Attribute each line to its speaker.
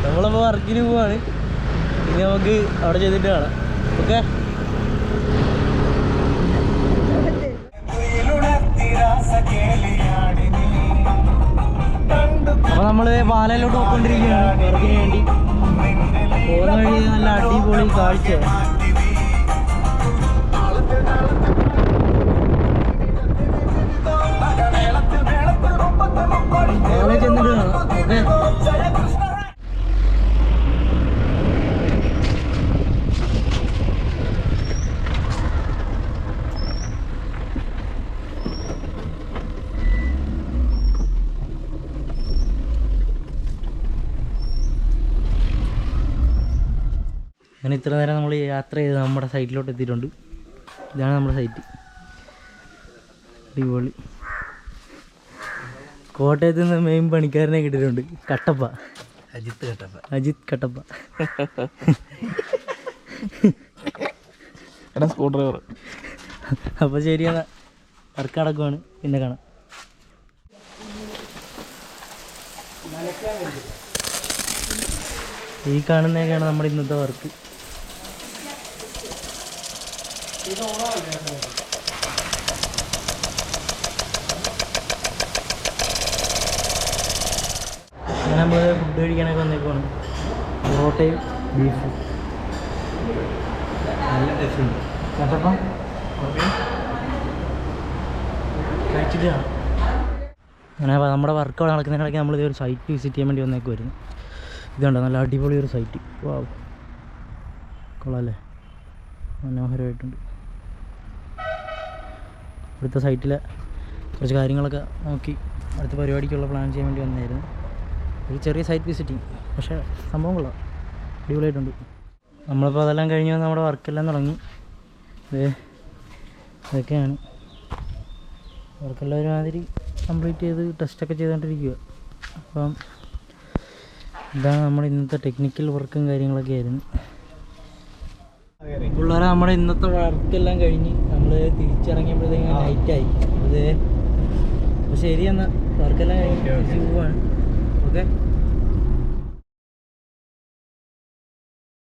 Speaker 1: നമ്മളപ്പോൾ വർക്കിന് പോവാണ്. ഇനി നമുക്ക് അവിടെ ചെയ്തിട്ട് കാണാം. ഓക്കെ, അപ്പോൾ നമ്മൾ പാലയിലോട്ട് പോയിക്കൊണ്ടിരിക്കുകയാണ് വർക്കിന് വേണ്ടി. പോകുന്ന വഴി നല്ല അടിപൊളി കാഴ്ചയാണ്. പാല ചെന്നിട്ട് കാണാം. ഓക്കെ, അങ്ങനെ ഇത്ര നേരം നമ്മൾ യാത്ര ചെയ്ത് നമ്മുടെ സൈറ്റിലോട്ട് എത്തിയിട്ടുണ്ട്. ഇതാണ് നമ്മുടെ സൈറ്റ്. അടിപൊളി. കോട്ടയത്ത് നിന്ന് മെയിൻ പണിക്കാരനെ കിട്ടിയിട്ടുണ്ട്. കട്ടപ്പ, അജിത് കട്ടപ്പ.
Speaker 2: Screwdriver.
Speaker 1: അപ്പോൾ ശരി, എന്നാൽ വർക്ക് നടക്കുവാണ്, പിന്നെ കാണാം. ഈ കാണുന്നതൊക്കെയാണ് നമ്മുടെ ഇന്നത്തെ വർക്ക്. അങ്ങനെ നമ്മൾ ഫുഡ് കഴിക്കാനൊക്കെ വന്നേക്കുവാണ്. പൊറോട്ടയും ബീഫും നല്ല ടേസ്റ്റ് ഉണ്ട്. കേട്ടപ്പം കഴിച്ചിട്ട് കാണാം. അങ്ങനെ നമ്മുടെ വർക്ക് അവിടെ നടക്കുന്നതിനിടയ്ക്ക് നമ്മൾ ഒരു സൈറ്റ് വിസിറ്റ് ചെയ്യാൻ വേണ്ടി വന്നേക്കുമായിരുന്നു. ഇതുണ്ട്, നല്ല അടിപൊളി ഒരു സൈറ്റ്. വാവ്, കൊള്ളാമല്ലേ, മനോഹരമായിട്ടുണ്ട്. ഇവിടുത്തെ സൈറ്റിലെ കുറച്ച് കാര്യങ്ങളൊക്കെ നോക്കി അടുത്ത പരിപാടിക്കുള്ള പ്ലാൻ ചെയ്യാൻ വേണ്ടി വന്നായിരുന്നു. ഒരു ചെറിയ സൈറ്റ് വിസിറ്റിങ്, പക്ഷേ സംഭവം കൊള്ളാം, അടിപൊളിയായിട്ടുണ്ട്. നമ്മളിപ്പോൾ അതെല്ലാം കഴിഞ്ഞ് നമ്മുടെ വർക്കെല്ലാം തുടങ്ങി. ഇതൊക്കെയാണ് വർക്കെല്ലാം ഒരുമാതിരി കംപ്ലീറ്റ് ചെയ്ത് ടെസ്റ്റൊക്കെ ചെയ്തുകൊണ്ടിരിക്കുക. അപ്പം ഇതാണ് നമ്മുടെ ഇന്നത്തെ ടെക്നിക്കൽ വർക്കും കാര്യങ്ങളൊക്കെ ആയിരുന്നു. പിള്ളേരെ നമ്മുടെ ഇന്നത്തെ വർക്കെല്ലാം കഴിഞ്ഞ് നമ്മൾ തിരിച്ചിറങ്ങിയപ്പോഴത്തേക്കും നൈറ്റായി. അപ്പോൾ ശരി, എന്നാൽ വർക്കെല്ലാം കഴിഞ്ഞ് തിരിച്ച് പോവാണ്. ഓക്കെ.